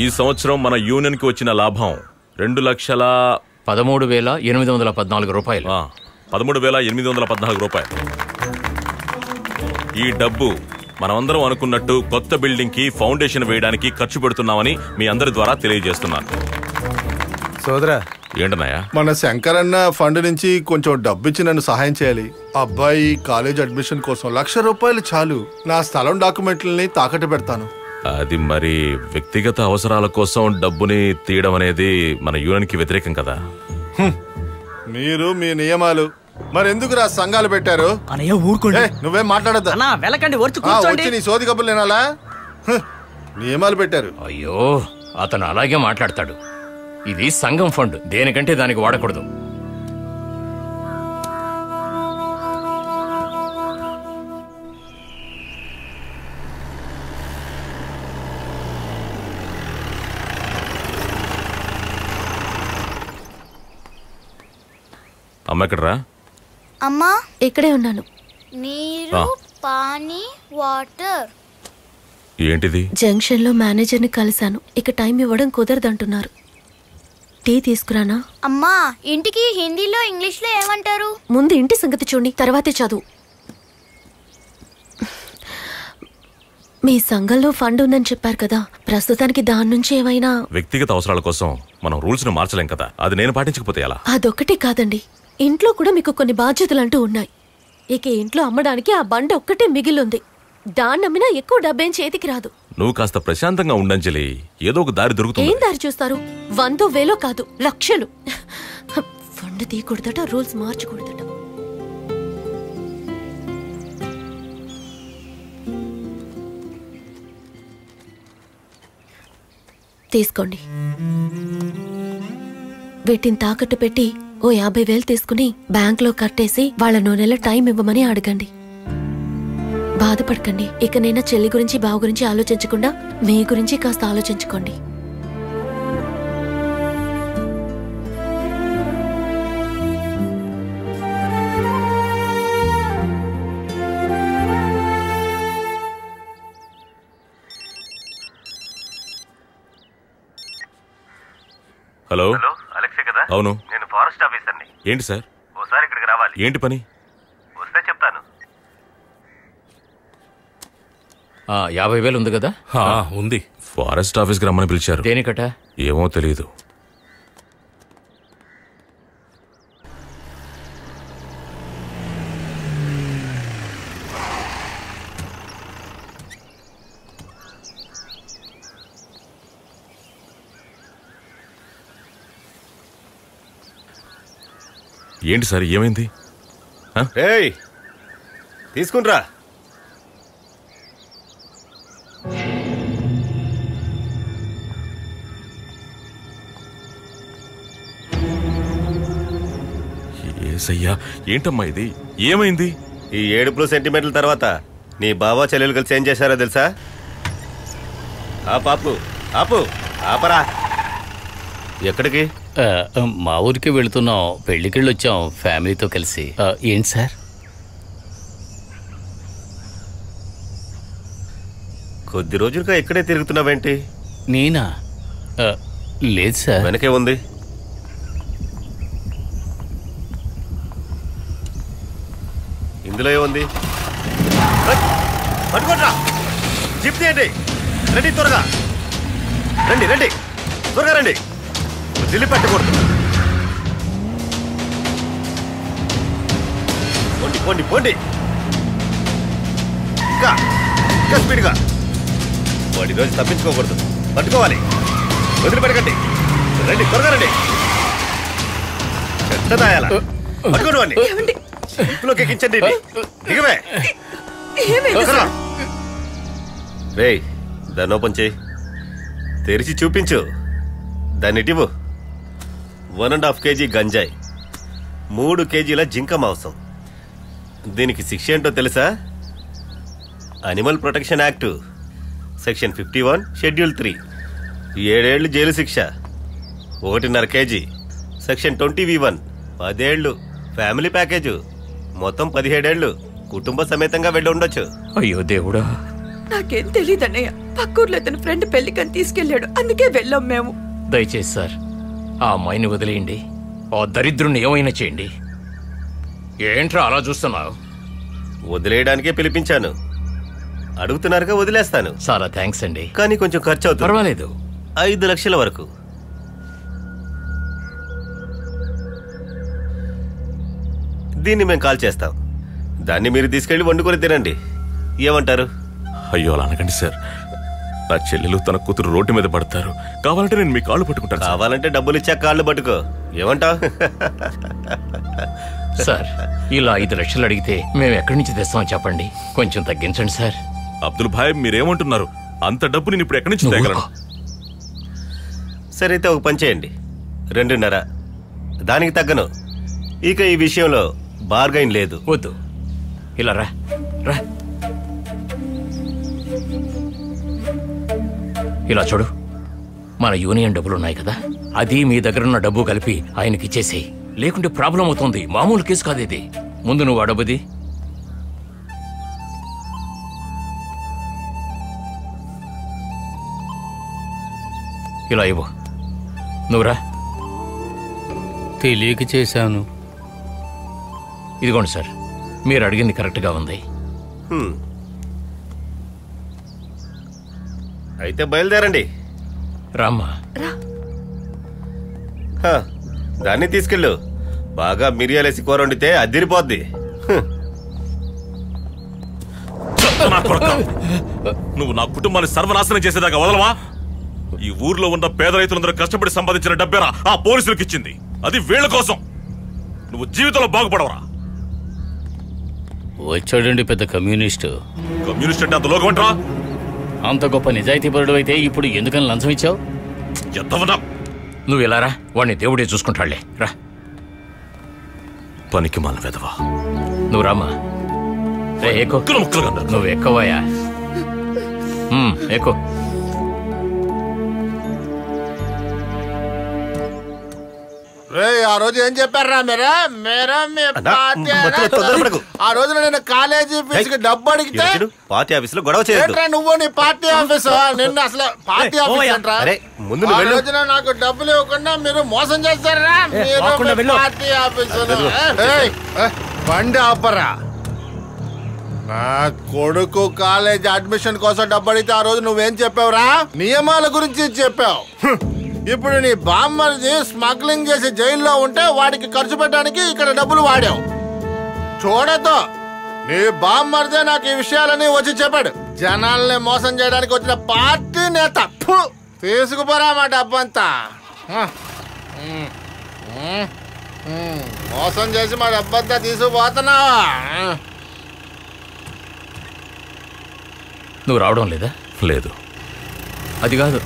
ఈ సంవత్సరం మన యూనియన్ కి వచ్చిన లాభం 2,13,814 రూపాయలు. 13,814 రూపాయలు. ఈ డబ్బు మనమందరం అనుకున్నట్టు కొత్త బిల్డింగ్ కి ఫౌండేషన్ వేయడానికి ఖర్చు పెడుతున్నామని మీ అందరి ద్వారా తెలియజేస్తున్నాను. సోదరా, ఏంటన్నాయా? మన శంకర్ అన్న ఫండ్ నుంచి కొంచెం డబ్బిచ్చి నన్ను సహాయం చేయాలి. అబ్బాయి కాలేజ్ అడ్మిషన్ కోసం 1,00,000 రూపాయలు చాలు. నా స్థలం డాక్యుమెంట్లని తాకట్టు పెడతాను. అది మరి వ్యక్తిగత అవసరాల కోసం డబ్బుని తీయడం అనేది మన యూనియన్ కి వ్యతిరేకం కదా. మీరు మీ నియమాలు మరెందుకురా సంఘాలు పెట్టారు? నువ్వేం మాట్లాడద్దా? వచ్చి నీ సోది కబుర్లు వినాలా? నియమాలు పెట్టారు. అయ్యో, అతను అలాగే మాట్లాడతాడు. ఇది సంఘం ఫండ్, దేనికంటే దానికి వాడకూడదు. అమ్మ ఎక్కడరా? అమ్మా ఇక్కడే ఉన్నాను. నీరు, పానీ, వాటర్. ఏంటిది? జంక్షన్ లో మేనేజర్ ని కలిశాను. ఇక టైం ఇవ్వడం కుదరదంటున్నారు. టీ తీసుకురానా? అమ్మా, ఇంటికి హిందీలో ఇంగ్లీష్ లో ఏమంటారు? ముందు ఇంటి సంగతి చూడండి, తర్వాతే చదువు. మీ సంఘంలో ఫండ్ ఉందని చెప్పారు కదా, ప్రస్తుతానికి దాని నుంచి ఏమైనా? వ్యక్తిగత అవసరాల కోసం మనం రూల్స్ ను మార్చలేం కదా. అది నేను పాటించకపోతే ఎలా? అదొక్కటే కాదండి, ఇంట్లో కూడా మీకు కొన్ని బాధ్యతలంటూ ఉన్నాయి. ఇక ఇంట్లో అమ్మడానికి ఆ బండ ఒక్కటే మిగిలింది. దాన్నమ్మినా ఎక్కువ డబ్బేం చేతికి రాదు. నువ్వు కాస్త ప్రశాంతంగా ఉండంజలి. ఏదో ఒక దారి దొరుకుతుంది. ఏం దారి చూస్తారు? 100,000 కాదు, లక్షలు. ఫండ్ తీయకూడదట, రూల్స్ మార్చకూడదట. తీసుకోండి. వీటిని తాకట్టు పెట్టి ఓ 50,000 తీసుకుని బ్యాంకులో కట్టేసి వాళ్ళ 2 నెలల టైం ఇవ్వమని అడగండి. బాధపడకండి. ఇకనైనా చెల్లి గురించి బావ గురించి ఆలోచించకుండా మీ గురించి కాస్త ఆలోచించుకోండి. హలో, అలెక్సే కదా? అవును, నేను ఫారెస్ట్ ఆఫీసర్ని. ఏంటి సార్? ఓసారి ఇక్కడికి రావాలి. ఏంటి పని? వస్తే చెప్తాను. 50,000 ఉంది కదా? ఉంది. ఫారెస్ట్ ఆఫీస్కి రమ్మని పిలిచారు. దేనికట? ఏమో తెలీదు. ఏంటి సార్, ఏమైంది? తీసుకుంట్రా. ఏసయ్యా, ఏంటమ్మా ఇది? ఏమైంది? ఈ ఏడుపులు సెంటిమెంట్ల తర్వాత నీ బావ చెల్లెలు కలిసి ఏం చేశారో తెలుసా? ఆపు ఆపు, ఆపరా. ఎక్కడికి? మా ఊరికి వెళుతున్నాం. పెళ్లికెళ్ళి వచ్చాం ఫ్యామిలీతో కలిసి. ఏంటి సార్? కొద్ది రోజులుగా ఇక్కడే తిరుగుతున్నావేంటి? నేనా? లేదు సార్. వెనకే ఉంది. ఇందులో ఏముంది? పట్టుకోట్రా, జిప్ తీయండి. రండి త్వరగా, రండి రండి, త్వరగా రండి. జిల్లి పెట్టకూడదు. పోండి పోండి పోండి, ఇంకా ఇంకా స్పీడ్గా. వాడి రోజు తప్పించుకోకూడదు, పట్టుకోవాలి. వదిలిపెట్టకండి. రండి త్వరగా రండి. ఎంత దాయాల పట్టుకోండి వాడిని. ఇంట్లోకి ఎక్కించండి. దిగవే. రేయ్, దాన్ని ఓపెన్ చేయి. తెరిచి చూపించు. దాన్ని ఇటివు. 1.5 kg గంజాయి, 3 kgల జింక మాంసం. దీనికి శిక్ష ఏంటో తెలుసా? Animal protection act section 51 schedule 3, 7 ఏళ్లు జైలు శిక్ష. 1.5 kg సెక్షన్ 20V1 10 ఏళ్లు. ఫ్యామిలీ ప్యాకేజు మొత్తం 17 ఏళ్లు. కుటుంబ సమేతంగా వెళ్ళి ఉండొచ్చు. అయ్యో దేవుడా, నాకేం తెలియదన్నయ్య. పక్కూర్లో తన ఫ్రెండ్ పెళ్లికని తీసుకెళ్లాడు, అందుకే వెళ్ళాం మేము. దయచేసి సార్ ఆ అమ్మాయిని వదిలేయండి. ఆ దరిద్రుణ్ణి ఏమైనా చేయండి. ఏంట్రా అలా చూస్తున్నావు? వదిలేయడానికే పిలిపించాను. అడుగుతున్నారుగా, వదిలేస్తాను. చాలా థ్యాంక్స్ అండి, కానీ కొంచెం ఖర్చు అవుతుంది. పర్వాలేదు. 5 లక్షల వరకు. దీన్ని మేము కాల్ చేస్తాం. దాన్ని మీరు తీసుకెళ్లి వండుకొని తినండి. ఏమంటారు? అయ్యో అలా అనకండి సార్. నా చెల్లెలు తన కూతురు రోడ్డు మీద పడతారు. కావాలంటే నేను మీ కాళ్ళు పట్టుకుంటాను. కావాలంటే డబ్బులు ఇచ్చా కాళ్ళు పట్టుకో. ఏమంటావు? సార్ ఇలా 5 లక్షలు అడిగితే మేము ఎక్కడి నుంచి తెస్తామని చెప్పండి. కొంచెం తగ్గించండి సార్. అబ్దుల్ భాయ్ మీరేమంటున్నారు? అంత డబ్బు నేను ఇప్పుడు ఎక్కడి నుంచి తేగలను? సరే అయితే ఒక పని చేయండి, 2.5. దానికి తగ్గను. ఇక ఈ విషయంలో బార్గైన్ లేదు. వద్దు, ఇలా రా రా. ఇలా చూడు, మన యూనియన్ డబ్బులు ఉన్నాయి కదా, అది మీ దగ్గరున్న డబ్బు కలిపి ఆయనకి ఇచ్చేసేయి. లేకుంటే ప్రాబ్లం అవుతుంది. మామూలు కేసు కాదు ఇది. ముందు నువ్వు ఆ డబ్బుది. ఇలా ఇవ్వు. నువ్వురా. తెలియక చేశాను. ఇదిగోండి సార్, మీరు అడిగింది కరెక్ట్గా ఉంది. అయితే బయలుదేరండి. రామ్మా. దాన్ని తీసుకెళ్ళు. బాగా మిరియాలేసి కూర వండితే అదిరిపోద్ది. నువ్వు నా కుటుంబాన్ని సర్వనాశనం చేసేదాకా వదలవా? ఈ ఊర్లో ఉన్న పేద రైతులందరూ కష్టపడి సంపాదించిన డబ్బేరా ఆ పోలీసులకు ఇచ్చింది. అది వీళ్ళ కోసం. నువ్వు జీవితంలో బాగుపడవరా? వచ్చాడండి పెద్ద కమ్యూనిస్టు. కమ్యూనిస్ట్ అంటే అంత లోకమంటరా? అంత గొప్ప నిజాయితీపరుడు అయితే ఇప్పుడు ఎందుకని లంచం ఇచ్చావు? ఎంతవన్నా నువ్వు ఇలా రా, వాడిని దేవుడే చూసుకుంటాడులే. రా. పనికి మన వెదవా. నువ్వు రామ్మా. ఎక్కువ ముక్కలుగా నువ్వు ఎక్కువయా. ఎక్కువ. ఆ రోజు ఏం చెప్పారా మీరా? ఆ రోజు నేను కాలేజీ ఫీజుకి డబ్బు అడిగితే పార్టీ ఆఫీస్ లో గొడవ చేయొద్దు. నువ్వు నీ పార్టీ ఆఫీస్ నిన్ను అసలు పార్టీ ఆఫీస్ అంటారా? ముందు ఆ రోజున నాకు డబ్బులు ఇవ్వకుండా మీరు మోసం చేస్తారా? మీరు పార్టీ ఆఫీస్ బండి ఆపరా. నా కొడుకు కాలేజ్ అడ్మిషన్ కోసం డబ్బు అడిగితే ఆ రోజు నువ్వేం చెప్పావురా? నియమాల గురించి చెప్పావు. ఇప్పుడు నీ బామ్మర్ది స్మగ్లింగ్ చేసి జైల్లో ఉంటే వాడికి ఖర్చు పెట్టడానికి ఇక్కడ డబ్బులు వాడావు. చూడతో నీ బామ్మర్దే నాకు ఈ విషయాలని వచ్చి చెప్పాడు. జనాల్ని మోసం చేయడానికి వచ్చిన పార్టీ నేత. తీసుకుపోరా మా డబ్బంతా. మోసం చేసి మా డబ్బంతా తీసుకుపోతున్నావా? నువ్వు రావడం లేదా? లేదు. అది కాదు,